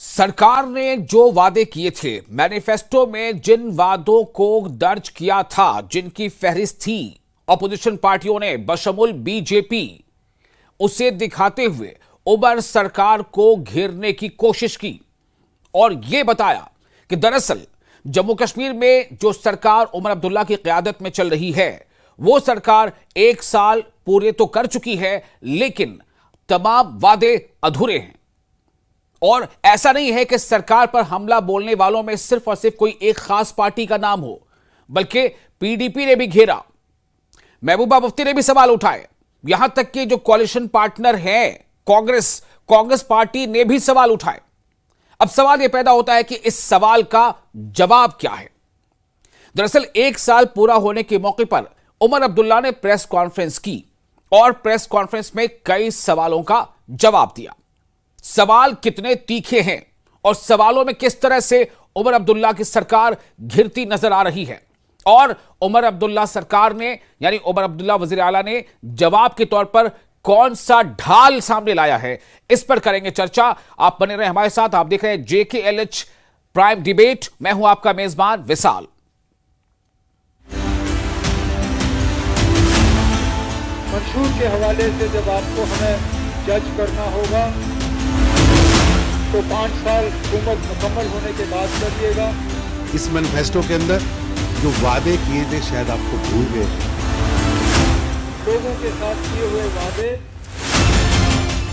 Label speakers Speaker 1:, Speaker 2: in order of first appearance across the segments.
Speaker 1: सरकार ने जो वादे किए थे, मैनिफेस्टो में जिन वादों को दर्ज किया था, जिनकी फहरिस्त थी, अपोजिशन पार्टियों ने बशमुल बीजेपी उसे दिखाते हुए उमर सरकार को घेरने की कोशिश की और यह बताया कि दरअसल जम्मू कश्मीर में जो सरकार उमर अब्दुल्ला की क़यादत में चल रही है, वो सरकार 1 साल पूरे तो कर चुकी है, लेकिन तमाम वादे अधूरे हैं। और ऐसा नहीं है कि सरकार पर हमला बोलने वालों में सिर्फ और सिर्फ कोई एक खास पार्टी का नाम हो, बल्कि पीडीपी ने भी घेरा, महबूबा मुफ्ती ने भी सवाल उठाए, यहां तक कि जो कोalition पार्टनर है कांग्रेस पार्टी ने भी सवाल उठाए। अब सवाल यह पैदा होता है कि इस सवाल का जवाब क्या है। दरअसल 1 साल पूरा होने के मौके पर उमर अब्दुल्ला ने प्रेस कॉन्फ्रेंस की और प्रेस कॉन्फ्रेंस में कई सवालों का जवाब दिया। सवाल कितने तीखे हैं और सवालों में किस तरह से उमर अब्दुल्ला की सरकार घिरती नजर आ रही है, और उमर अब्दुल्ला सरकार ने यानी उमर अब्दुल्ला वजीर आला ने जवाब के तौर पर कौन सा ढाल सामने लाया है, इस पर करेंगे चर्चा। आप बने रहे हमारे साथ। आप देख रहे हैं JKLH प्राइम डिबेट। मैं हूं आपका मेजबान विशाल।
Speaker 2: मंशूर के हवाले से जब आपको हमें जज करना होगा तो 5 साल हुकूमत मुकम्मल होने के बाद करिएगा।
Speaker 3: इस मैनिफेस्टो के अंदर जो वादे किए थे शायद आपको भूल गए।
Speaker 2: लोगों के साथ किए हुए वादे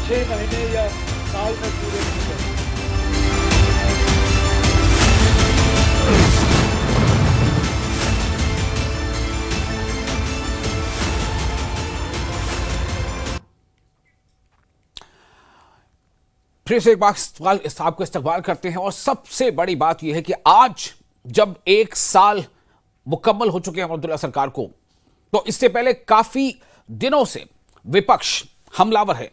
Speaker 2: 6 महीने या साल में पूरे नहीं करते।
Speaker 1: फिर से एक बार आपको इस्तकबाल करते हैं, और सबसे बड़ी बात यह है कि आज जब 1 साल मुकम्मल हो चुके हैं अब्दुल्ला सरकार को, तो इससे पहले काफी दिनों से विपक्ष हमलावर है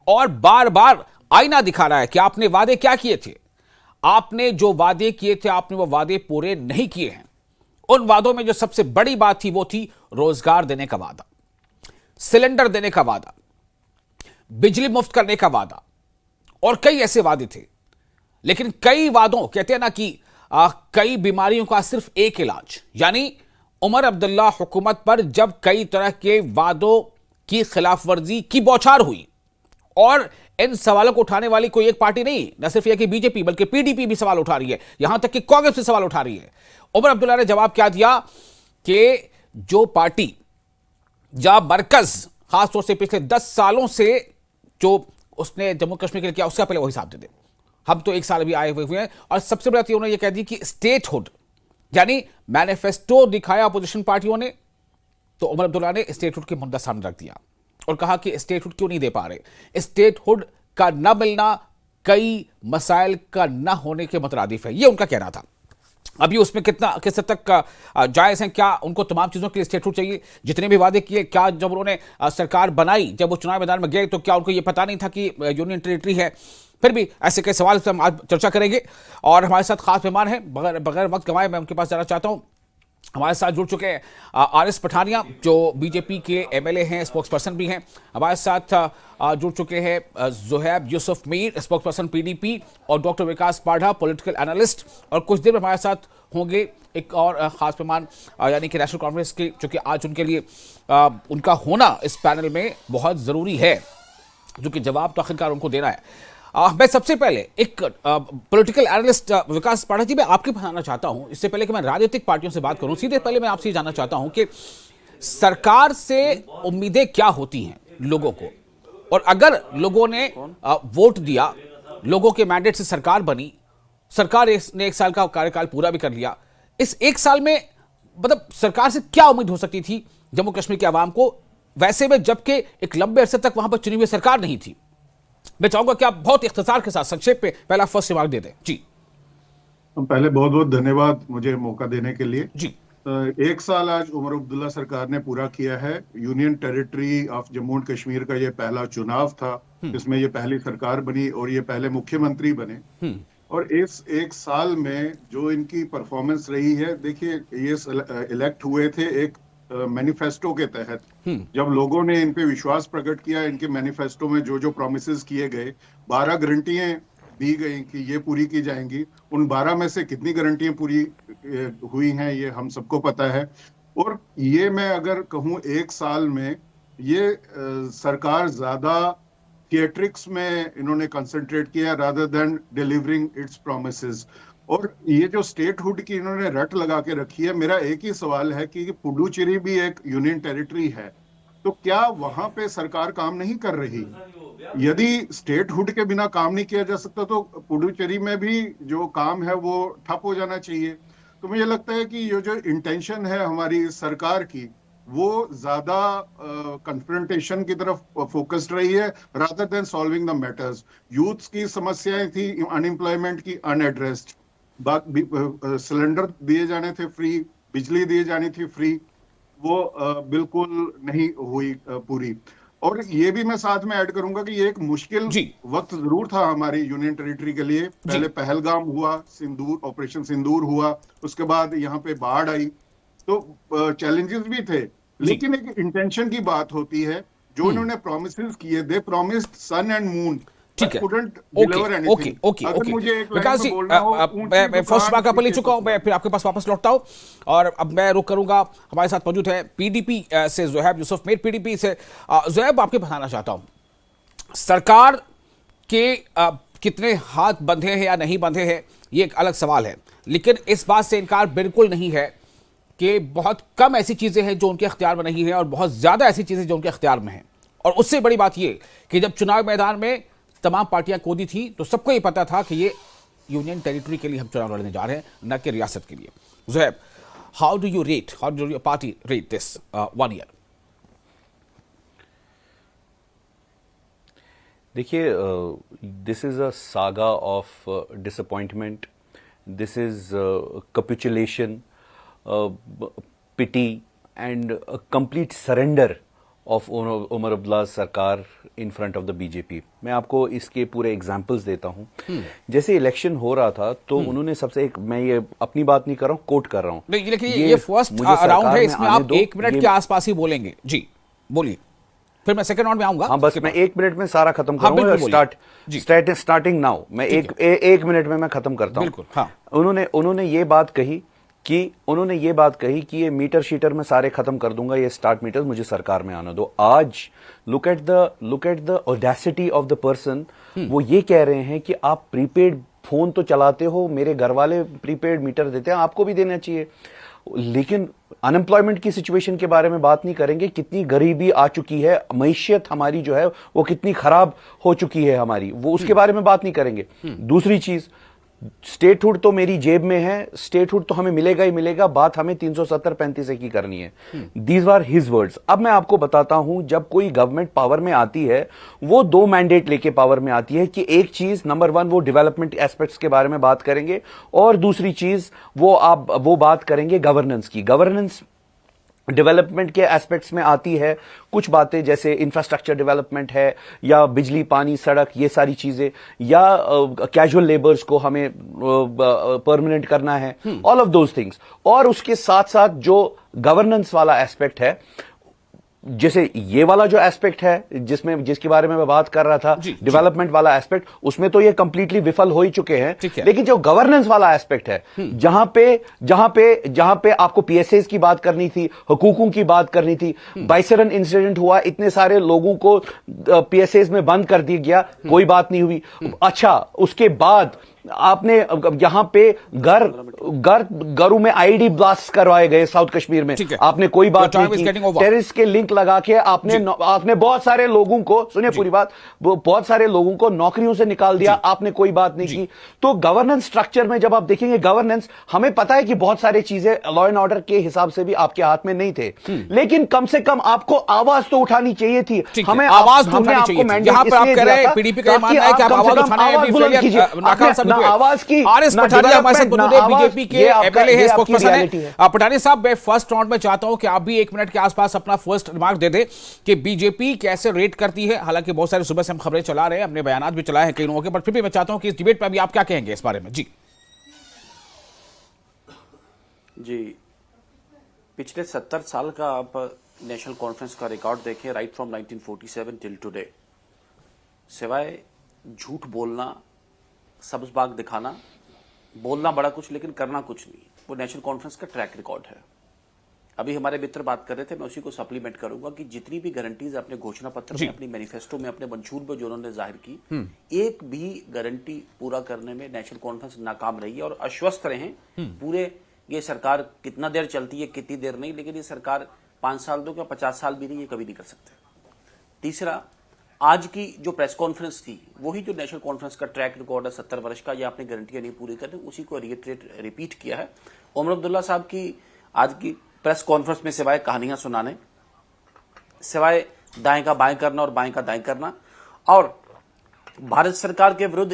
Speaker 1: और बार बार आईना दिखा रहा है कि आपने वादे क्या किए थे। आपने जो वादे किए थे, आपने वो वादे पूरे नहीं किए हैं। उन वादों में जो सबसे बड़ी बात थी वो थी रोजगार देने का वादा, सिलेंडर देने का वादा, बिजली मुफ्त करने का वादा और कई ऐसे वादे थे। लेकिन कई वादों, कहते हैं ना कि कई बीमारियों का सिर्फ एक इलाज, यानी उमर अब्दुल्ला हुकूमत पर जब कई तरह के वादों की खिलाफवर्जी की बौछार हुई, और इन सवालों को उठाने वाली कोई एक पार्टी नहीं, न सिर्फ यह कि बीजेपी बल्कि पीडीपी भी सवाल उठा रही है, यहां तक कि कांग्रेस भी सवाल उठा रही है। उमर अब्दुल्ला ने जवाब क्या दिया कि जो पार्टी, जब मरकज खासतौर से पिछले 10 सालों से जो उसने जम्मू कश्मीर के लिए किया, उसका पहले वही हिसाब दे दे। हम तो 1 साल अभी आए हुए हैं। और सबसे बड़ा उन्होंने ये कह दी कि स्टेटहुड, यानी मैनिफेस्टो दिखाया अपोजिशन पार्टियों ने, तो उमर अब्दुल्ला ने स्टेटहुड के मुद्दा सामने रख दिया और कहा कि स्टेटहुड क्यों नहीं दे पा रहे। स्टेटहुड का न मिलना कई मसाइल का न होने के मुतरादिफ है, ये उनका कहना था। अभी उसमें किस हद तक जायज है, क्या उनको तमाम चीजों के लिए स्टेटहुड चाहिए? जितने भी वादे किए, क्या जब उन्होंने सरकार बनाई, जब वो चुनाव मैदान में गए, तो क्या उनको ये पता नहीं था कि यूनियन टेरिटरी है? फिर भी ऐसे कई सवाल हम आज चर्चा करेंगे, और हमारे साथ खास मेहमान हैं। बगैर वक्त गंवाए मैं उनके पास जाना चाहता हूं। हमारे साथ जुड़ चुके हैं RS पठानिया, जो बीजेपी के MLA हैं, स्पोक्स पर्सन भी हैं। हमारे साथ जुड़ चुके हैं Zuhaib Yusuf Mir, spokes person PDP, और डॉक्टर विकास पाढ़ा, पॉलिटिकल एनालिस्ट। और कुछ देर में हमारे साथ होंगे एक और खास मेहमान, यानी कि नेशनल कॉन्फ्रेंस के, जो कि आज उनके लिए उनका होना इस पैनल में बहुत ज़रूरी है, जो कि जवाब तो आखिरकार उनको देना है। मैं सबसे पहले एक पॉलिटिकल एनालिस्ट विकास पाढ़ा जी, मैं आपके पास आना चाहता हूं। इससे पहले कि मैं राजनीतिक पार्टियों से बात करूं, सीधे पहले मैं आपसे जानना चाहता हूं कि सरकार से उम्मीदें क्या होती हैं लोगों को, और अगर लोगों ने वोट दिया, लोगों के मैंडेट से सरकार बनी, सरकार ने 1 साल का कार्यकाल पूरा भी कर लिया, इस 1 साल में मतलब सरकार से क्या उम्मीद हो सकती थी जम्मू कश्मीर के आवाम को, वैसे में जबकि एक लंबे अरसे तक वहां पर चुनी हुई सरकार नहीं थी? मैं चाहूंगा कि आप बहुत इख्तिसार के साथ संक्षेप पे पहला फर्स्ट रिमार्क दे दें जी।
Speaker 4: पहले बहुत बहुत धन्यवाद मुझे मौका देने के लिए
Speaker 1: जी।
Speaker 4: 1 साल आज उमर अब्दुल्ला सरकार ने पूरा किया है। Union territory of Jammu and Kashmir का ये पहला चुनाव था, इसमें ये पहली सरकार बनी और ये पहले मुख्यमंत्री बने। और इस 1 साल में जो इनकी परफॉर्मेंस रही है, देखिए ये इलेक्ट हुए थे एक मैनिफेस्टो के तहत। जब लोगों ने इन पे विश्वास प्रकट किया, इनके मैनिफेस्टो में जो जो प्रॉमिसेस किए गए, 12 गारंटियां दी गई कि ये पूरी की जाएंगी, उन 12 में से कितनी गारंटियां पूरी हुई हैं ये हम सबको पता है। और ये मैं अगर कहूँ 1 साल में ये सरकार ज्यादा थिएट्रिक्स में इन्होंने कंसंट्रेट किया rather than delivering it's promises. और ये जो स्टेटहुड की इन्होंने रट लगा के रखी है, मेरा एक ही सवाल है कि पुडुचेरी भी एक यूनियन टेरिटरी है, तो क्या वहां पे सरकार काम नहीं कर रही? यदि स्टेटहुड के बिना काम नहीं किया जा सकता तो पुडुचेरी में भी जो काम है वो ठप हो जाना चाहिए। तो मुझे लगता है कि ये जो इंटेंशन है हमारी सरकार की वो ज्यादा कन्फ्रंटेशन की तरफ फोकस्ड रही है rather than solving the matters. Youths की समस्याएं थी अनएम्प्लॉयमेंट की अनएड्रेस्ड, सिलेंडर दिए जाने थे फ्री, बिजली दिए जानी थी फ्री, वो बिल्कुल नहीं हुई पूरी। और ये भी मैं साथ में ऐड करूंगा कि ये एक मुश्किल वक्त जरूर था हमारी यूनियन टेरिटरी के लिए। पहले पहलगाम हुआ, सिंदूर ऑपरेशन सिंदूर हुआ, उसके बाद यहाँ पे बाढ़ आई, तो चैलेंजेस भी थे, लेकिन एक इंटेंशन की बात होती है। जो इन्होंने प्रोमिसेस किए, दे प्रॉमिस्ड सन एंड मून,
Speaker 1: ठीक है, ओके। विकास जी, मैं फर्स्ट बार का ले चुका हूं, मैं फिर आपके पास वापस लौटता हूं और अब मैं रुक करूंगा। हमारे साथ मौजूद है पीडीपी से ज़ुहैब यूसुफ मीर, पीडीपी से। ज़ुहैब, आपके बताना चाहता हूं, सरकार के कितने हाथ बंधे हैं या नहीं बंधे हैं ये एक अलग सवाल है, लेकिन इस बात से इनकार बिल्कुल नहीं है कि बहुत कम ऐसी चीजें हैं जो उनके अख्तियार में नहीं है और बहुत ज्यादा ऐसी चीजें जो उनके अख्तियार में हैं। और उससे बड़ी बात ये कि जब चुनाव मैदान में तमाम पार्टियां कूदी थी तो सबको ये पता था कि ये यूनियन टेरिटरी के लिए हम चुनाव लड़ने जा रहे हैं, न कि रियासत के लिए। Zuhaib, how do your party rate this 1 year?
Speaker 5: देखिए, this is a saga of disappointment, this is capitulation, pity and complete surrender of Omar Abdullah सरकार in front of the BJP. मैं आपको इसके पूरे एग्जांपल्स देता हूं। जैसे इलेक्शन हो रहा था तो उन्होंने सबसे एक, मैं ये अपनी बात नहीं कर रहा हूं, कोट कर रहा हूं,
Speaker 1: लेकिन ये फर्स्ट राउंड है, इसमें आप 1 मिनट के आसपास ही बोलेंगे। जी बोलिए, फिर मैं सेकंड राउंड में आऊंगा।
Speaker 5: हाँ, बस मैं 1 मिनट में सारा खत्म करूंगा। स्टार्टिंग नाउ, मैं एक मिनट में मैं खत्म करता हूं।
Speaker 1: बिल्कुल, हाँ।
Speaker 5: उन्होंने ये बात कही कि ये मीटर शीटर में सारे खत्म कर दूंगा, ये स्टार्ट मीटर मुझे सरकार में आना दो। आज look at the audacity of the person. वो ये कह रहे हैं कि आप प्रीपेड फोन तो चलाते हो, मेरे घर वाले प्रीपेड मीटर देते हैं, आपको भी देना चाहिए। लेकिन अनएम्प्लॉयमेंट की सिचुएशन के बारे में बात नहीं करेंगे, कितनी गरीबी आ चुकी है, मईशियत हमारी जो है वो कितनी खराब हो चुकी है हमारी, वो उसके बारे में बात नहीं करेंगे। दूसरी चीज, स्टेटहुड तो मेरी जेब में है, स्टेटहुड तो हमें मिलेगा ही मिलेगा, बात हमें 370-35 की करनी है। These are his words. अब मैं आपको बताता हूं, जब कोई गवर्नमेंट पावर में आती है वो 2 मैंडेट लेके पावर में आती है कि एक चीज, नंबर 1 वो डेवलपमेंट एस्पेक्ट्स के बारे में बात करेंगे, और दूसरी चीज वो बात करेंगे गवर्नेंस की। गवर्नेंस डेवलपमेंट के एस्पेक्ट्स में आती है कुछ बातें, जैसे इंफ्रास्ट्रक्चर डेवलपमेंट है, या बिजली, पानी, सड़क, ये सारी चीजें, या कैजुअल लेबर्स को हमें परमानेंट करना है, ऑल ऑफ दोज थिंग्स। और उसके साथ साथ जो गवर्नेंस वाला एस्पेक्ट है, जैसे ये वाला जो एस्पेक्ट है जिसके बारे में मैं बात कर रहा था, डेवलपमेंट वाला एस्पेक्ट, उसमें तो ये कंप्लीटली विफल हो ही चुके हैं। लेकिन जो गवर्नेंस वाला एस्पेक्ट है, जहां पे आपको पीएसएस की बात करनी थी, हुकूकों की बात करनी थी, बाइसरन इंसिडेंट हुआ, इतने सारे लोगों को पीएसएस में बंद कर दिया गया, कोई बात नहीं हुई। अच्छा, उसके बाद आपने यहां पे घरों में आईडी ब्लास्ट करवाए गए साउथ कश्मीर में, आपने कोई बात नहीं की। टेररिस्ट के लिंक लगा के आपने बहुत सारे लोगों को, सुनिए पूरी बात, बहुत सारे लोगों को नौकरियों से निकाल दिया, आपने कोई बात नहीं की। तो गवर्नेंस स्ट्रक्चर में जब आप देखेंगे गवर्नेंस, हमें पता है कि बहुत सारी चीजें लॉ एंड ऑर्डर के हिसाब से भी आपके हाथ में नहीं थे, लेकिन कम से कम आपको आवाज तो उठानी चाहिए थी। हमें आवाज तो उठानी चाहिए थी।
Speaker 1: यहां पर आप कह रहे हैं पीडीपी का मानना है कि आप आवाज उठाने
Speaker 5: आवाज की
Speaker 1: आरएस पठानिया हमारे साथ मौजूद है, बीजेपी के एमएलए है, स्पोक्सपर्सन है। पठानिया साहब, मैं फर्स्ट राउंड में चाहता हूं कि आप भी 1 मिनट के आसपास अपना फर्स्ट रिमार्क दे दे कि बीजेपी कैसे रेट करती है। हालांकि बहुत सारी सुबह से हम खबरें चला रहे हैं, हमने बयान भी चलाए हैं कई लोगों के, पर फिर भी मैं चाहता हूं कि इस डिबेट पर भी आप क्या कहेंगे इस बारे में।
Speaker 6: जी, पिछले 70 साल का आप नेशनल कॉन्फ्रेंस का रिकॉर्ड देखें, राइट फ्रॉम 1947 टिल टुडे, सिवाय झूठ बोलना सब्ज बाग दिखाना, बोलना बड़ा कुछ लेकिन करना कुछ नहीं, वो नेशनल कॉन्फ्रेंस का ट्रैक रिकॉर्ड है। अभी हमारे मित्र बात कर रहे थे, मैं उसी को सप्लीमेंट करूंगा कि जितनी भी गारंटीज अपने घोषणा पत्र में, अपनी मैनिफेस्टो में, अपने मंशूर में जो उन्होंने जाहिर की, एक भी गारंटी पूरा करने में नेशनल कॉन्फ्रेंस नाकाम रही है। और आश्वस्त रहे पूरे, ये सरकार कितना देर चलती है कितनी देर नहीं, लेकिन ये सरकार 5 साल दो क्या 50 साल भी नहीं, ये कभी नहीं कर सकते। तीसरा, आज की जो प्रेस कॉन्फ्रेंस थी वही जो नेशनल कॉन्फ्रेंस का ट्रैक रिकॉर्ड है 70 वर्ष का, या आपने गारंटियां नहीं पूरी करनी, उसी को रिपीट किया है। उमर अब्दुल्ला साहब की आज की प्रेस कॉन्फ्रेंस में सिवाय कहानियां सुनाने, सिवाय दाएं का बाएं करना और बाएं का दाएं करना, और भारत सरकार के विरुद्ध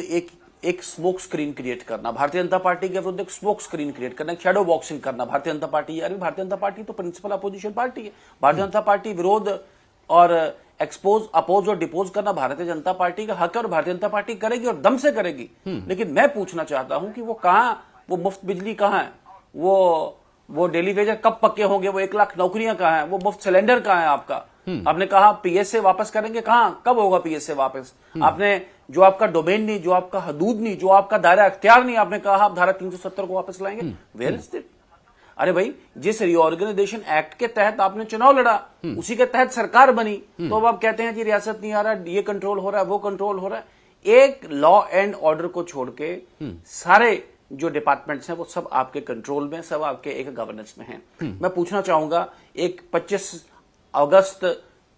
Speaker 6: एक स्मोक स्क्रीन क्रिएट करना, भारतीय जनता पार्टी के विरुद्ध एक स्मोक स्क्रीन क्रिएट करना, शैडो बॉक्सिंग करना, भारतीय जनता पार्टी, अरे भारतीय जनता पार्टी तो प्रिंसिपल अपोजिशन पार्टी है। भारतीय जनता पार्टी विरोध और अपोज और डिपोज करना भारतीय जनता पार्टी का हक है, और भारतीय जनता पार्टी करेगी और दम से करेगी। लेकिन मैं पूछना चाहता हूं कि वो कहां, वो मुफ्त बिजली कहां है, वो डेली वेजर कब पक्के होंगे, वो 1 लाख नौकरियां कहां है, वो मुफ्त सिलेंडर कहां है आपका? आपने कहा पीएसए वापस करेंगे, कहां, कब होगा पीएसए वापस? आपने जो आपका डोमेन नहीं, जो आपका हदूद नहीं, जो आपका दायरा अख्तियार नहीं, आपने कहा आप धारा 370 को वापस लाएंगे। Where is it? अरे भाई, जिस रीऑर्गेनाइजेशन एक्ट के तहत आपने चुनाव लड़ा, उसी के तहत सरकार बनी, तो अब आप कहते हैं जी रियासत नहीं आ रहा, ये कंट्रोल हो रहा है, वो कंट्रोल हो रहा है। एक लॉ एंड ऑर्डर को छोड़ के सारे जो डिपार्टमेंट्स हैं वो सब आपके कंट्रोल में, सब आपके एक गवर्नेंस में हैं। मैं पूछना चाहूंगा, एक 25 अगस्त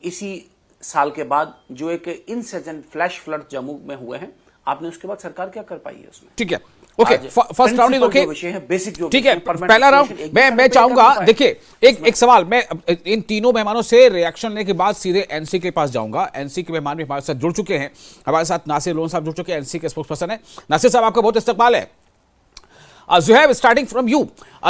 Speaker 6: इसी साल के बाद जो एक इंसर्जेंट फ्लैश फ्लड जम्मू में हुए हैं, आपने उसके बाद सरकार क्या कर पाई है उसमें? ठीक है,
Speaker 1: okay, first round is okay,
Speaker 6: विषय है बेसिक, जो
Speaker 1: ठीक है। पहला राउंड मैं चाहूंगा, देखिए एक सवाल, मैं इन तीनों मेहमानों से रिएक्शन लेने के बाद सीधे एनसी के पास जाऊंगा। एनसी के मेहमान भी हमारे साथ जुड़ चुके हैं, हमारे साथ नासिर लोन साहब जुड़ चुके हैं, एनसी के स्पोक्स पर्सन है। नासिर साहब, आपका बहुत इस्तकबाल है। ज़ुहैब, स्टार्टिंग फ्रॉम यू,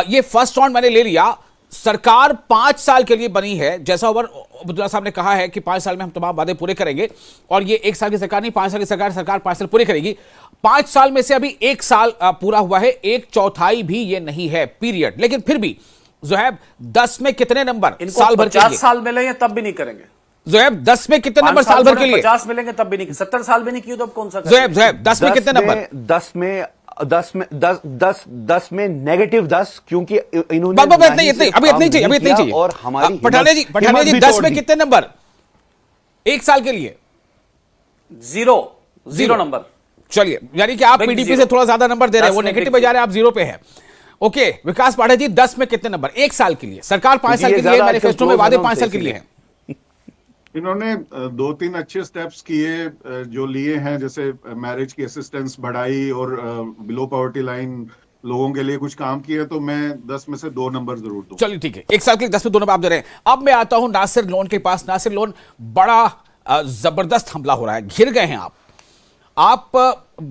Speaker 1: ये फर्स्ट राउंड मैंने ले लिया। सरकार 5 साल के लिए बनी है, जैसा उमर अब्दुल्ला साहब ने कहा है कि 5 साल में हम तमाम वादे पूरे करेंगे, और ये 1 साल की सरकार नहीं, 5 साल की सरकार 5 साल पूरी करेगी। 5 साल में से अभी 1 साल पूरा हुआ है, 1/4 भी ये नहीं है पीरियड। लेकिन फिर भी ज़ुहैब, 10 में कितने नंबर साल भर के लिए?
Speaker 6: 50 साल मिलेंगे तब भी नहीं करेंगे।
Speaker 1: ज़ुहैब, 10 में कितने नंबर साल भर के लिए?
Speaker 6: 50 मिलेंगे तब भी नहीं, 70 साल भी नहीं किए तो अब कौन सा?
Speaker 1: ज़ुहैब, 10 में कितने नंबर?
Speaker 5: 10 में नेगेटिव 10, क्योंकि इन्होंने
Speaker 1: अभी इतनी चाहिए।
Speaker 5: और हमारी
Speaker 1: पठाने जी 10 में कितने नंबर 1 साल के लिए?
Speaker 6: Zero number.
Speaker 1: चलिए, यानी कि आप पीडीपी से थोड़ा ज्यादा नंबर दे रहे हैं, वो नेगेटिव में जा रहे हैं, आप 0 पे हैं। ओके, विकास पाठक जी, 10 में कितने नंबर 1 साल के लिए? सरकार 5 साल के लिए, मैनिफेस्टो में वादे 5 साल के लिए हैं।
Speaker 4: इन्होंने 2-3 अच्छे स्टेप्स किए जो लिए हैं, जैसे मैरिज की असिस्टेंस बढ़ाई और बिलो पॉवर्टी लाइन लोगों के लिए कुछ काम किए, तो मैं 10 में से 2 नंबर जरूर दूं।
Speaker 1: चलिए ठीक है, 1 साल के लिए 10 में 2 नंबर आप दे रहे हैं। अब मैं आता हूं नासिर लोन के पास। नासिर लोन, बड़ा जबरदस्त हमला हो रहा है, घिर गए हैं आप।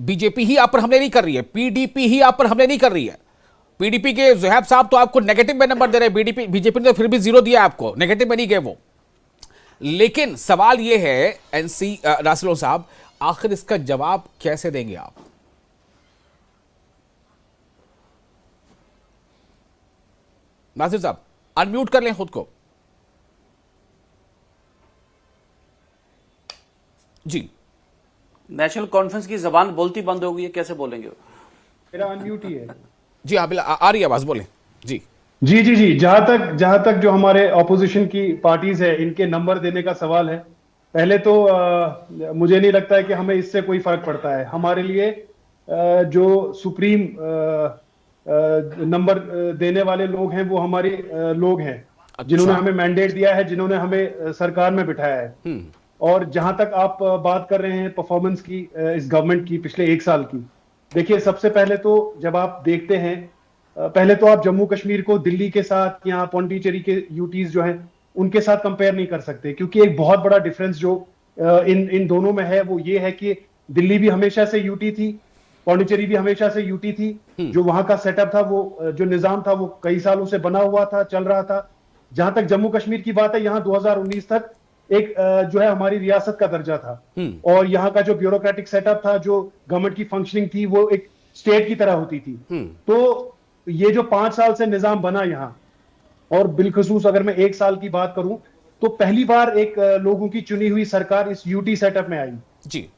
Speaker 1: बीजेपी ही आप पर हमले नहीं कर रही है, पीडीपी ही आप पर हमले नहीं कर रही है। पीडीपी के ज़ुहैब साहब तो आपको नेगेटिव में नंबर दे रहे हैं, बीजेपी ने तो फिर भी 0 दिया आपको, नेगेटिव में नहीं गए वो। लेकिन सवाल यह है एनसी नासिर लोन साहब, आखिर इसका जवाब कैसे देंगे आप? नासिर साहब, अनम्यूट कर लें खुद को। जी,
Speaker 6: नेशनल कॉन्फ्रेंस की जबान बोलती बंद हो गई है, कैसे बोलेंगे?
Speaker 2: मेरा अनम्यूट ही है।
Speaker 1: जी हाँ, आ रही है आवाज, बोले जी।
Speaker 2: जी, जहां तक जो हमारे ऑपोजिशन की पार्टीज है, इनके नंबर देने का सवाल है, पहले तो मुझे नहीं लगता है कि हमें इससे कोई फर्क पड़ता है। हमारे लिए जो सुप्रीम नंबर देने वाले लोग हैं वो हमारे लोग हैं।
Speaker 1: अच्छा।
Speaker 2: जिन्होंने हमें मैंडेट दिया है, जिन्होंने हमें सरकार में बिठाया है। और जहां तक आप बात कर रहे हैं परफॉर्मेंस की इस गवर्नमेंट की पिछले 1 साल की, देखिए सबसे पहले तो जब आप देखते हैं, पहले तो आप जम्मू कश्मीर को दिल्ली के साथ या पौंडीचेरी के यूटीज जो हैं उनके साथ कंपेयर नहीं कर सकते, क्योंकि एक बहुत बड़ा डिफरेंस जो इन दोनों में है वो ये है कि दिल्ली भी हमेशा से यूटी थी, पौंडीचेरी भी हमेशा से यूटी थी। जो वहां का सेटअप था, वो जो निजाम था, वो कई सालों से बना हुआ था, चल रहा था। जहां तक जम्मू कश्मीर की बात है, यहाँ 2019 तक एक जो है हमारी रियासत का दर्जा था, और यहाँ का जो ब्यूरोक्रेटिक सेटअप था, जो गवर्नमेंट की फंक्शनिंग थी, वो एक स्टेट की तरह होती थी। तो ये जो 5 साल से निजाम बना यहाँ, और बिलखसूस अगर मैं 1 साल की बात करूं, तो पहली बार एक लोगों की चुनी हुई सरकार इस यूटी सेटअप में आई
Speaker 1: जी।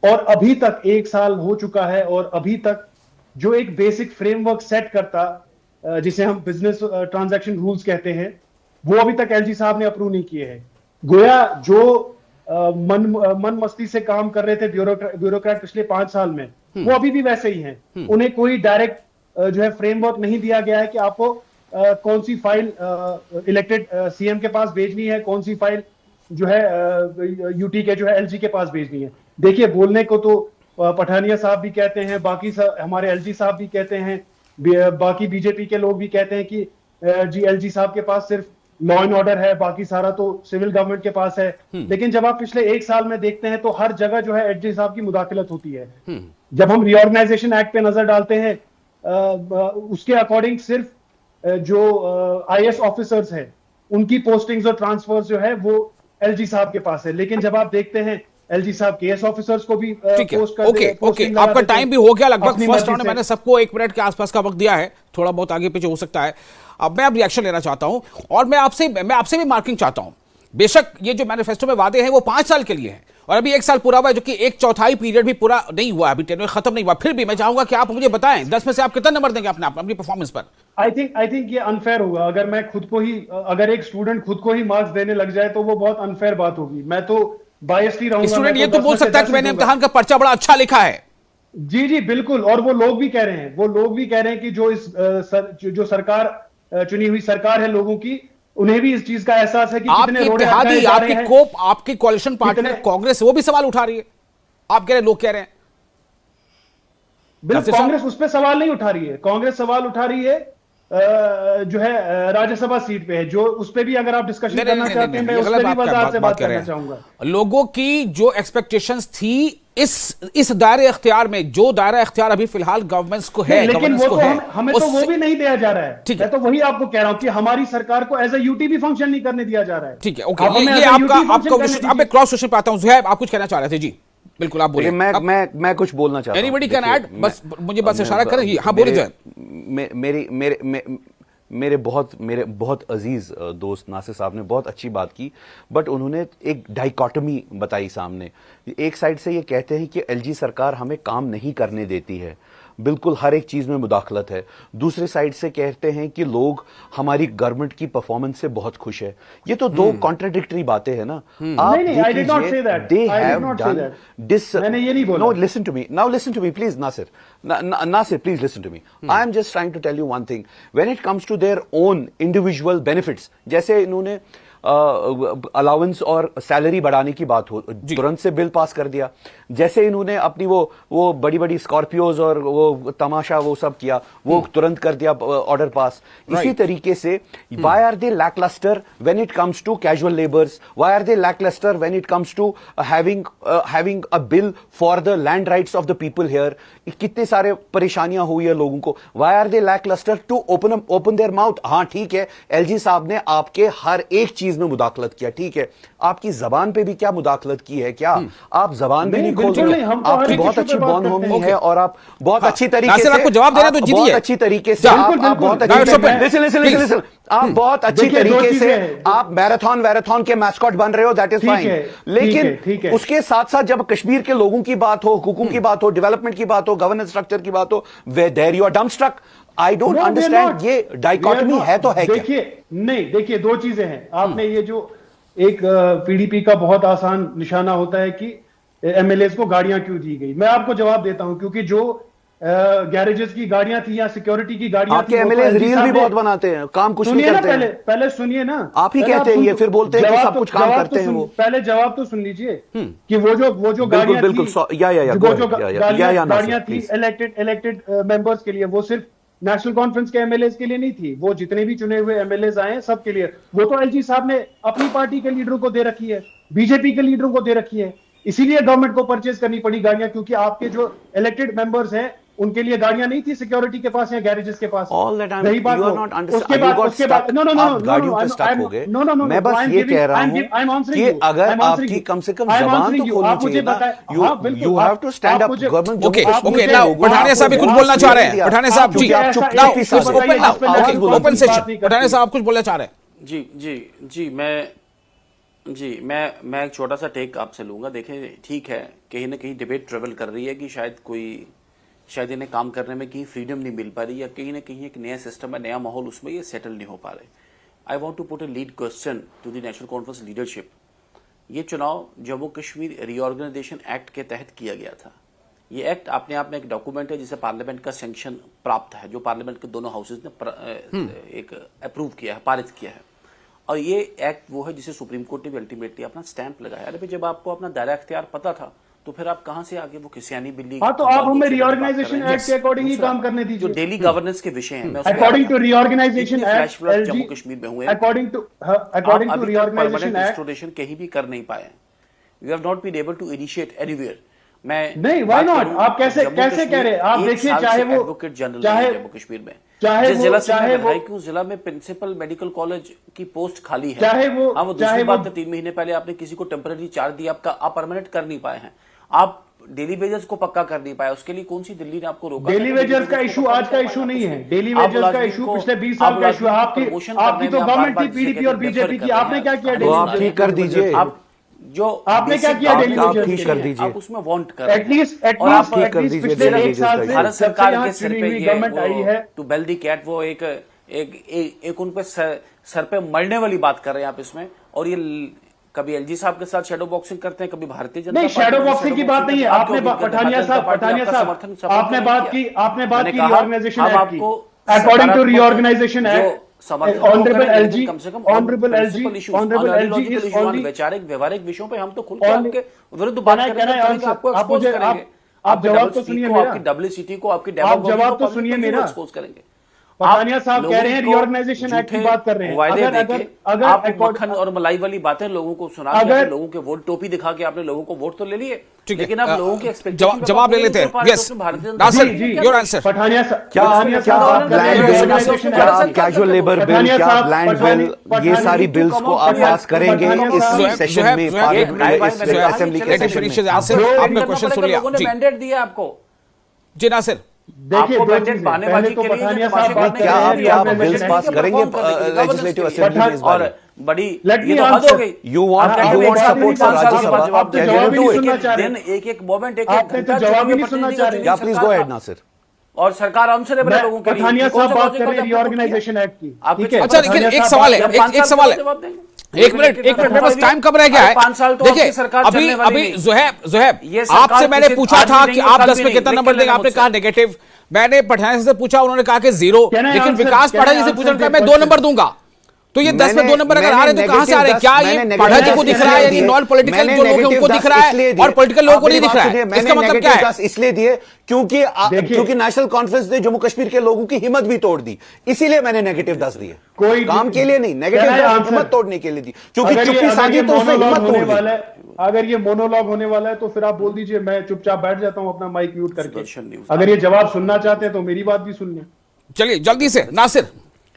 Speaker 2: और अभी तक 1 साल हो चुका है और अभी तक जो एक बेसिक फ्रेमवर्क सेट करता, जिसे हम बिजनेस ट्रांजैक्शन रूल्स कहते हैं, वो अभी तक एलजी साहब ने अप्रूव नहीं किए हैं। गोया जो मन मस्ती से काम कर रहे थे ब्यूरोक्रेट पिछले 5 साल में, वो अभी भी वैसे ही हैं। उन्हें कोई डायरेक्ट जो है फ्रेमवर्क नहीं दिया गया है कि आपको कौन सी फाइल इलेक्टेड सीएम के पास भेजनी है, कौन सी फाइल जो है यूटी के जो है एलजी के पास भेजनी है। देखिए, बोलने को तो पठानिया साहब भी कहते हैं, बाकी हमारे एलजी साहब भी कहते हैं, बाकी बीजेपी के लोग भी कहते हैं कि जी एलजी साहब के पास सिर्फ लॉ एंड ऑर्डर है, बाकी सारा तो सिविल गवर्नमेंट के पास है। लेकिन जब आप पिछले 1 साल में देखते हैं तो हर जगह जो है एलजी साहब की मुदाखलत होती है। जब हम रीऑर्गेनाइजेशन एक्ट पे नजर डालते हैं, उसके अकॉर्डिंग सिर्फ जो आईएएस ऑफिसर्स हैं उनकी पोस्टिंग्स और ट्रांसफर्स जो है वो एलजी साहब के पास है। लेकिन जब आप देखते हैं एलजी साहब केएस ऑफिसर्स को भी पोस्ट कर
Speaker 1: ओके, आपका टाइम भी हो गया लगभग। फर्स्ट राउंड में मैंने सबको 1 मिनट के आसपास का वक्त दिया है, थोड़ा बहुत आगे पीछे हो सकता है। अब मैं रिएक्शन लेना चाहता हूं और मैं आपसे भी मार्किंग चाहता हूं। बेशक ये जो मैनिफेस्टो में वादे हैं वो 5 साल के लिए हैं और अभी 1 साल पूरा हुआ है, जो कि 1/4 पीरियड भी पूरा नहीं हुआ, अभी टेन्योर खत्म नहीं हुआ। फिर भी मैं चाहूंगा कि आप मुझे बताएं 10 में से आप कितना नंबर देंगे अपनी परफॉर्मेंस पर?
Speaker 2: आई थिंक ये अनफेयर होगा अगर मैं खुद को ही, अगर एक स्टूडेंट खुद को ही मार्क्स देने लग जाए तो वो बहुत अनफेयर बात होगी। मैं तो बायस्ड रहूंगा।
Speaker 1: स्टूडेंट ये तो बोल सकता है कि मैंने इम्तिहान का पर्चा बड़ा अच्छा लिखा है।
Speaker 2: जी जी बिल्कुल, और वो लोग भी कह रहे हैं, कि जो सरकार चुनी हुई सरकार है लोगों की, उन्हें भी इस चीज का एहसास है कि कितने रोड़े अटकाए जा रहे हैं।
Speaker 1: आपकी कोalition पार्टनर कांग्रेस वो भी सवाल उठा रही है, आप कह रहे हैं, लोग कह रहे हैं।
Speaker 2: बिल्कुल, कांग्रेस उस पर सवाल नहीं उठा रही है। कांग्रेस सवाल उठा रही है जो है राज्यसभा सीट पे है, जो उस पे भी अगर आप डिस्कशन करना चाहते हैं, मैं उस पे भी वजाहत से बात करना चाहूंगा।
Speaker 1: लोगों की जो एक्सपेक्टेशंस थी इस दायरे इख्तियार में, जो दायरा इख्तियार अभी फिलहाल गवर्नमेंट्स को है,
Speaker 2: लेकिन वो तो हमें तो वो भी नहीं दिया जा रहा है। मैं तो वही आपको कह रहा हूं कि हमारी सरकार को एज ए यूटी भी फंक्शन नहीं करने दिया जा रहा है।
Speaker 1: ठीक है, ओके, ये आपका अब मैं क्रॉस क्वेश्चन पे आता हूं। ज़ुहैब, आप कुछ कहना चाह रहे थे? जी बिल्कुल, आप बोलिए।
Speaker 5: मैं कुछ बोलना चाहता हूं।
Speaker 1: एनीबॉडी कैन ऐड, बस मुझे बस इशारा करें। हाँ बोलिए ज़ुहैब।
Speaker 5: मेरे बहुत अजीज दोस्त नासिर साहब ने बहुत अच्छी बात की, बट उन्होंने एक डाइकोटमी बताई सामने। एक साइड से ये कहते हैं कि एलजी सरकार हमें काम नहीं करने देती है, बिल्कुल हर एक चीज में मुदाखलत है। दूसरे साइड से कहते हैं कि लोग हमारी गवर्नमेंट की परफॉर्मेंस से बहुत खुश है। ये तो दो कॉन्ट्राडिक्टरी बातें हैं ना। आप देखिए, they have done this. No, listen to me now, listen to me please Nasir, Nasir please listen to me. I am just trying to tell you one thing. When it comes to their own individual benefits, जैसे इन्होंने allowance और salary बढ़ाने की बात हो, तुरंत से bill pass कर दिया। जैसे इन्होंने अपनी वो बड़ी बड़ी स्कॉर्पियोज और वो तमाशा वो सब किया, वो तुरंत कर दिया ऑर्डर पास। इसी तरीके से why are they lacklustre when it comes to casual labours? Why are they lacklustre when it comes to having a bill for the land rights of the people here? कितने सारे परेशानियां हुई है लोगों को। Why are they lacklustre to open their mouth? हाँ ठीक है, एलजी साहब ने आपके हर एक चीज में मुदाखलत किया, ठीक है, आपकी जबान पे भी क्या मुदाखलत की है? क्या आप जबान भी नहीं खोल रहे? आपकी बहुत अच्छी बॉन्ड होमी है और आप बहुत अच्छी तरीके से
Speaker 1: आपको जवाब देना तो जीतिए,
Speaker 5: बहुत अच्छी तरीके से आप बहुत अच्छी आप बहुत अच्छी तरीके से आप मैराथन के मैस्कॉट बन रहे हो, दैट इज फाइन। लेकिन उसके साथ साथ जब कश्मीर के लोगों की बात हो, हुकूक की बात हो, डेवलपमेंट की बात हो, गवर्नेंस स्ट्रक्चर की बात हो, there you are dumbstruck. I don't understand, ये डाइकोटमी है तो है क्या?
Speaker 2: देखिए दो चीजें हैं। आपने ये जो एक पीडीपी का बहुत आसान निशाना होता है कि एमएलएस को गाड़ियां क्यों दी गई, मैं आपको जवाब देता हूं, क्योंकि जो गैरेजेस की गाड़ियां थी या सिक्योरिटी की गाड़ियां
Speaker 5: थी, एमएलए रील भी बहुत बनाते हैं, काम कुछ नहीं करते हैं।
Speaker 2: पहले सुनिए ना,
Speaker 5: आप ही कहते हैं ये, फिर बोलते हैं कि सब कुछ काम करते हैं वो।
Speaker 2: पहले जवाब तो सुन लीजिए कि वो जो गाड़ियां थी इलेक्टेड मेंबर्स के लिए, वो सिर्फ नेशनल कॉन्फ्रेंस के एमएलए के लिए नहीं थी, वो जितने भी चुने हुए एमएलए आए सबके लिए। वो तो एलजी साहब ने अपनी पार्टी के लीडरों को दे रखी है, बीजेपी के लीडरों को दे रखी है। इसीलिए गवर्नमेंट को परचेज करनी पड़ी गाड़ियां, क्योंकि आपके जो इलेक्टेड मेंबर्स हैं उनके लिए गाड़ियां नहीं थी सिक्योरिटी के पास या गैरेजेस के पास।
Speaker 5: रही बात, उसके बाद गाड़ियों पे स्टक हो गए। मैं बस ये कह रहा हूं कि अगर आपकी कम से कम जबान तो खोलनी चाहिए ना। You have to stand up government.
Speaker 1: Okay, now Pathania साहब भी कुछ बोलना चाह रहे हैं। पठानिया साहब जी, ओपन सेशन, पठानिया साहब कुछ बोलना चाह रहे हैं।
Speaker 6: मैं एक छोटा सा टेक आपसे लूंगा। देखें, ठीक है कहीं ना कहीं डिबेट ट्रेवल कर रही है कि शायद इन्हें काम करने में कहीं फ्रीडम नहीं मिल पा रही, या कहीं ना कहीं एक नया सिस्टम है, नया माहौल, उसमें ये सेटल नहीं हो पा रहे। I want to put a lead question to the National Conference leadership. ये चुनाव जम्मू कश्मीर रीऑर्गेनाइजेशन एक्ट के तहत किया गया था। ये एक्ट अपने आप में एक डॉक्यूमेंट है जिसे पार्लियामेंट का सैंक्शन प्राप्त है, जो पार्लियामेंट के दोनों हाउसेज ने एक अप्रूव किया है, पारित किया है। और ये एक्ट वो है जिसे सुप्रीम कोर्ट ने भी अल्टीमेटली अपना स्टैंप लगाया। अरे जब आपको अपना दायरा अख्तियार पता था तो फिर आप कहां से आगे वो किसियानी बिल्ली।
Speaker 2: हाँ, तो आप हमें रीऑर्गेनाइजेशन एक्ट के अकॉर्डिंग ही काम करने दीजिए।
Speaker 6: जो डेली गवर्नेंस के विषय हैं,
Speaker 2: according to reorganisation act
Speaker 6: Jammu Kashmir में हुए,
Speaker 2: according to reorganisation act
Speaker 6: installation कहीं भी कर नहीं पाए। We have not been able to initiate anywhere. मैं
Speaker 2: नहीं, व्हाई नॉट? आप कैसे कह रहे हैं? आप देखिए, चाहे वो
Speaker 6: एडवोकेट जनरल जम्मू कश्मीर में,
Speaker 2: चाहे
Speaker 6: जिस जिला से मैं
Speaker 2: वो
Speaker 6: विधायक हूं, जिला में प्रिंसिपल मेडिकल कॉलेज की पोस्ट खाली है।
Speaker 2: चाहे वो
Speaker 6: हाँ, वो दूसरी बात है, 3 महीने पहले आपने किसी को टेम्पररी चार्ज दिया, आप परमानेंट कर नहीं पाए हैं। आप डेली वेजेस को पक्का कर नहीं पाए, उसके लिए कौन सी दिल्ली ने आपको रोका?
Speaker 2: डेली वेजेस का इशू आज का इशू नहीं है। डेली वेजेस का इशू पिछले 20 साल का इशू है। आपकी तो गवर्नमेंट थी, पीडीपी और बीजेपी की। आपने क्या किया?
Speaker 5: तो आप ठीक कर दीजिए।
Speaker 6: जो
Speaker 2: आपने क्या किया? डेली
Speaker 5: आप
Speaker 2: वेजेस
Speaker 5: ठीक कर दीजिए।
Speaker 6: आप उसमें वांट कर रहे हैं।
Speaker 2: एटलीस्ट
Speaker 5: ठीक कर दीजिए
Speaker 2: पिछले
Speaker 5: डेली
Speaker 2: एक साल
Speaker 5: वेजेस
Speaker 2: से
Speaker 5: का।
Speaker 6: भारत सरकार के सिर पे ये
Speaker 2: गवर्नमेंट आई है
Speaker 6: टू बेल दी कैट, वो एक उन पे सर पे मरने वाली बात कर रहे हैं आप इसमें। और ये कभी एलजी साहब के साथ शैडो बॉक्सिंग करते हैं, कभी भारतीय जनता
Speaker 2: नहीं, शैडो बॉक्सिंग की बात नहीं है। आपने पठानिया साहब आपने बात की रीऑर्गेनाइजेशन एक्ट की। According to reorganisation act, honourable LG
Speaker 6: वैचारिक व्यवहारिक विषयों पे हम तो खुल के आपके विरुद्ध बात करेंगे, आपको एक्सपोज करेंगे।
Speaker 2: आप जवाब तो सुनिए मेरा।
Speaker 6: आपकी डब्ल्यूसीटी को, आपकी
Speaker 2: आप जवाब तो सुनिए मेरा।
Speaker 6: एक्सपोज करेंगे।
Speaker 2: पठानिया साहब कह रहे हैं रीऑर्गेनाइजेशन एक्ट की बात कर रहे हैं। अगर
Speaker 6: आप मक्खन और मलाई वाली बातें लोगों को सुना के, लोगों के वोट टोपी दिखा के आपने लोगों को वोट तो ले लिए, लेकिन आप लोगों के एक्सपेक्टेशन
Speaker 1: जवाब ले लेते हैं। Yes Nasir, your answer.
Speaker 2: Pathania
Speaker 5: क्या आप कैजुअल लेबर बिल, क्या लैंड बिल, ये सारी बिल्स को आप पास करेंगे इस सेशन में, असेंबली के सेशन में?
Speaker 1: आपने क्वेश्चन सुन लिया जी।
Speaker 6: मैंडेट दिया आपको
Speaker 1: जी नासिर।
Speaker 2: देखिए,
Speaker 6: आपको मैंडेट बहानेबाजी के लिए
Speaker 2: पठानिया साहब बात
Speaker 5: क्या
Speaker 2: कर रहे हैं
Speaker 5: आप बिल्स पास करेंगे लेजिस्लेटिव असेंबली में इस
Speaker 6: और
Speaker 5: बार?
Speaker 6: बड़ी
Speaker 2: Let
Speaker 6: ये
Speaker 2: me
Speaker 6: तो हद हो
Speaker 2: answer.
Speaker 6: गई।
Speaker 5: You want support for Rajya Sabha?
Speaker 2: आप तो जवाब ही नहीं सुनना चाह रहे।
Speaker 6: एक मोमेंट, एक
Speaker 2: आपने तो जवाब ही नहीं सुनना चाह रहे।
Speaker 5: या प्लीज गो अहेड नासिर।
Speaker 6: और सरकार आंसरेबल है लोगों के लिए।
Speaker 2: पठानिया
Speaker 6: कौन
Speaker 2: साहब
Speaker 6: सा
Speaker 2: बात
Speaker 6: project
Speaker 2: कर रहे हैं
Speaker 6: आपने
Speaker 2: रीऑर्गेनाइजेशन एक्ट की। ठीक है,
Speaker 1: अच्छा, लेकिन एक सवाल है, एक सवाल है। एक मिनट मेरे पास टाइम कम रह गया है।
Speaker 6: 5 साल तो
Speaker 1: देखिए,
Speaker 6: सरकार
Speaker 1: अभी
Speaker 6: चलने वाली
Speaker 1: अभी
Speaker 6: नहीं।
Speaker 1: ज़ुहैब
Speaker 6: ये सरकार
Speaker 1: आपसे मैंने
Speaker 6: किसी
Speaker 1: पूछा
Speaker 6: आज
Speaker 1: था
Speaker 6: भी
Speaker 1: कि
Speaker 6: नहीं,
Speaker 1: आप
Speaker 6: कल
Speaker 1: 10
Speaker 6: भी
Speaker 1: में
Speaker 6: नहीं,
Speaker 1: कितना
Speaker 6: लिख
Speaker 1: नंबर
Speaker 6: के
Speaker 1: देंगे,
Speaker 6: लेना
Speaker 1: आपने
Speaker 6: मुझसे।
Speaker 1: कहा नेगेटिव। मैंने पठानिया से पूछा, उन्होंने कहा कि 0,
Speaker 2: Can I
Speaker 1: लेकिन
Speaker 2: answer?
Speaker 1: Vikas
Speaker 2: Can I
Speaker 1: Pathak ji से
Speaker 2: answer
Speaker 1: पूछा
Speaker 2: their
Speaker 1: मैं 2
Speaker 2: question?
Speaker 1: नंबर दूंगा। तो ये 10 में 2 नंबर अगर आ रहे तो कहां से आ रहे हैं? क्या ये पाठक जी को दिख रहा है, यानी नॉन पॉलिटिकल जो लोग हैं उनको दिख रहा है और पॉलिटिकल लोगों को नहीं दिख रहा है? इसका मतलब क्या है?
Speaker 5: इसलिए दिए क्योंकि नेशनल कॉन्फ्रेंस ने जम्मू कश्मीर के लोगों की हिम्मत भी तोड़ दी, इसीलिए मैंने नेगेटिव 10 दिए।
Speaker 2: कोई
Speaker 5: काम के लिए नहीं, नेगेटिव 10 हिम्मत तोड़ने के लिए दी, क्योंकि चुप्पी साधी तो उसने हिम्मत तोड़ दी।
Speaker 2: अगर ये मोनोलॉग होने वाला है तो फिर आप बोल दीजिए, मैं चुपचाप बैठ जाता हूं अपना माइक म्यूट करके। अगर ये जवाब सुनना चाहते हैं तो मेरी बात भी सुन लें।
Speaker 1: चलिए जल्दी से नासिर,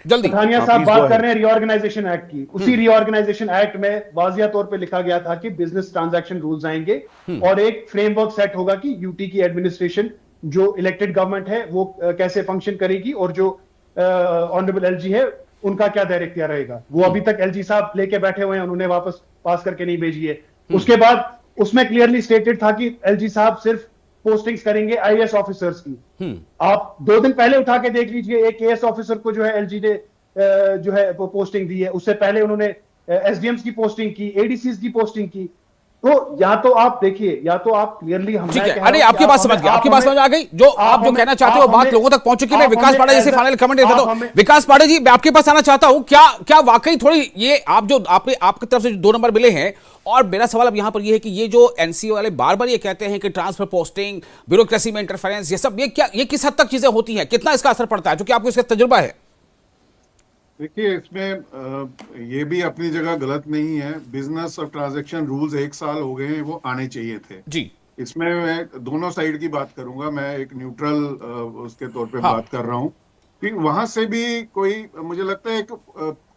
Speaker 1: जल्दी।
Speaker 2: पठानिया साहब बात कर रहे हैं रीऑर्गेनाइजेशन एक्ट की। उसी रीऑर्गेनाइजेशन एक्ट में वाजिया तौर पे लिखा गया था कि बिजनेस ट्रांजैक्शन रूल्स आएंगे और एक फ्रेमवर्क सेट होगा कि यूटी की एडमिनिस्ट्रेशन, जो इलेक्टेड गवर्नमेंट है, वो कैसे फंक्शन करेगी और जो ऑनरेबल एलजी है उनका क्या दायरा इख्तियार रहेगा। वो अभी तक एलजी साहब लेके बैठे हुए हैं, उन्होंने वापस पास करके नहीं भेजी है। उसके बाद उसमें क्लियरली स्टेटेड था कि एलजी साहब सिर्फ पोस्टिंग्स करेंगे आईएएस ऑफिसर्स की। आप 2 दिन पहले उठा के देख लीजिए, एक केएस ऑफिसर को जो है एलजी ने जो है वो पोस्टिंग दी है। उससे पहले उन्होंने एसडीएम्स की पोस्टिंग की, एडीसीज की पोस्टिंग की। तो या तो आप देखिए, या तो आप क्लियरली हम
Speaker 1: ठीक है। अरे आपकी बात समझ गया, आपकी बात समझ आ गई। जो आप जो कहना चाहते हो बात लोगों तक पहुंच चुकी है। मैं विकास पाठक जैसे फाइनल कमेंट देता हूं। विकास पाठक जी, मैं आपके पास आना चाहता हूं। क्या वाकई थोड़ी ये आप जो आपकी तरफ से जो 2 नंबर मिले हैं, और मेरा सवाल अब यहां पर ये है कि ये जो एनसीओ वाले बार बार ये कहते हैं कि ट्रांसफर पोस्टिंग, ब्यूरोक्रेसी में इंटरफेरेंस, ये सब ये किस हद तक चीजें होती हैं, कितना इसका असर पड़ता है, क्योंकि आपको इसका तजुर्बा है?
Speaker 4: देखिए, इसमें ये भी अपनी जगह गलत नहीं है। बिजनेस और ट्रांजैक्शन रूल्स 1 साल हो गए हैं, वो आने चाहिए थे
Speaker 1: जी।
Speaker 4: इसमें मैं दोनों साइड की बात करूंगा। मैं एक न्यूट्रल उसके तौर पे बात कर रहा हूँ कि वहां से भी कोई, मुझे लगता है, एक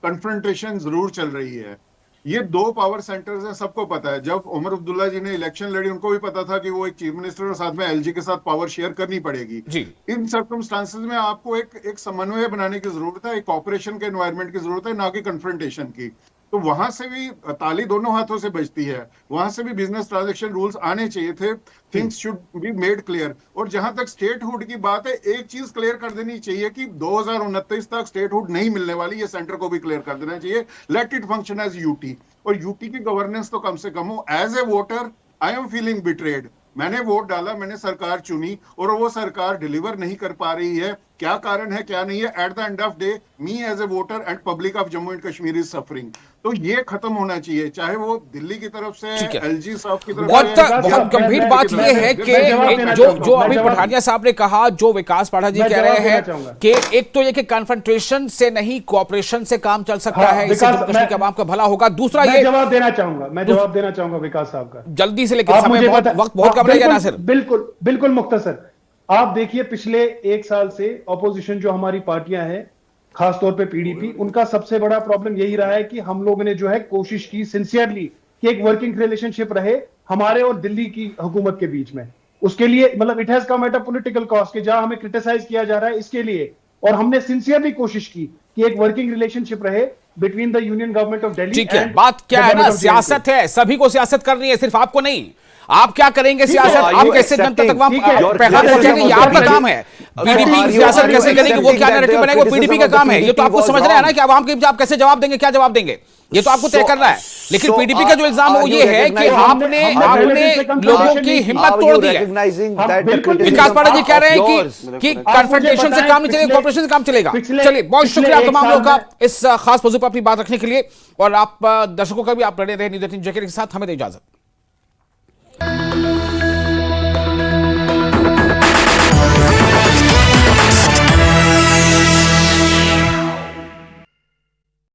Speaker 4: कन्फ्रंटेशन जरूर चल रही है। ये 2 पावर सेंटर्स हैं, सबको पता है। जब उमर अब्दुल्ला जी ने इलेक्शन लड़ी, उनको भी पता था कि वो एक चीफ मिनिस्टर और साथ में एलजी के साथ पावर शेयर करनी पड़ेगी
Speaker 1: जी।
Speaker 4: इन सर्कमस्टांसेस में आपको एक समन्वय बनाने की जरूरत है, एक कॉपरेशन के एनवायरनमेंट की जरूरत है, ना कि कन्फ्रंटेशन की। तो वहां से भी ताली दोनों हाथों से बजती है, वहां से भी बिजनेस ट्रांजैक्शन रूल्स आने चाहिए थे, things should be made clear. और जहां तक स्टेटहुड की बात है, एक चीज क्लियर कर देनी चाहिए कि 2029 तक स्टेटहुड नहीं मिलने वाली, ये सेंटर को भी क्लियर कर देना चाहिए। Let it function as UT, और यूटी की गवर्नेंस तो कम से कम हो। As a voter I am feeling betrayed. मैंने वोट डाला, मैंने सरकार चुनी और वो सरकार डिलीवर नहीं कर पा रही है। क्या कारण है, क्या नहीं है? At the end of day me as a voter and public of Jammu and Kashmir is suffering. तो ये खत्म होना चाहिए, चाहे वो दिल्ली की तरफ से, एलजी साहब की तरफ
Speaker 1: बहुत
Speaker 4: से।
Speaker 1: बहुत गंभीर बात यह है कि जो अभी पठानिया साहब ने कहा, जो विकास पाठक जी कह रहे हैं कि एक तो ये कि कन्फ्रंटेशन से नहीं कोऑपरेशन से काम चल सकता है, इससे जम्मू कश्मीर के आवाम का भला होगा। दूसरा ये
Speaker 2: जवाब देना चाहूंगा विकास साहब का
Speaker 1: जल्दी से, लेकिन समय वक्त बहुत कम रह गया नासिर।
Speaker 2: बिल्कुल बिल्कुल मुख्तसर। आप देखिए पिछले एक साल से ऑपोजिशन जो हमारी पार्टियां हैं, खासतौर पे पीडीपी, उनका सबसे बड़ा प्रॉब्लम यही रहा है कि हम लोगों ने जो है कोशिश की सिंसियरली कि एक वर्किंग रिलेशनशिप रहे हमारे और दिल्ली की हुकूमत के बीच में। उसके लिए मतलब it has come at a political cost कि जहां हमें क्रिटिसाइज किया जा रहा है इसके लिए, और हमने सिंसियरली कोशिश की कि एक वर्किंग रिलेशनशिप रहे between the union government of Delhi.
Speaker 1: ठीक है, बात क्या है ना, सियासत है, सभी को सियासत करनी है, सिर्फ आपको नहीं। आप क्या करेंगे सियासत, आप कैसे जनता तक पैगाम पहुंचाएंगे, ये आपका काम है। पीडीपी सियासत कैसे करेगी, वो क्या नैरेटिव बनाएगी, वो पीडीपी का काम है। ये तो आपको समझ रहे हैं ना कि आवाम के आप कैसे जवाब देंगे, क्या जवाब देंगे, ये तो आपको तय करना है। लेकिन पीडीपी का जो इल्जाम है वो ये है कि आपने लोगों की हिम्मत तोड़ दी है। विकास पाठक जी कह रहे हैं कि कन्फ्रंटेशन से काम नहीं चलेगा, कोऑपरेशन से काम चलेगा। चलिए, बहुत शुक्रिया तमाम लोगों का इस खास मौजू पर अपनी बात रखने के लिए, और आप दर्शकों का भी आप लड़े रहे न्यूज़ 18 के साथ। हमें दे इजाजत।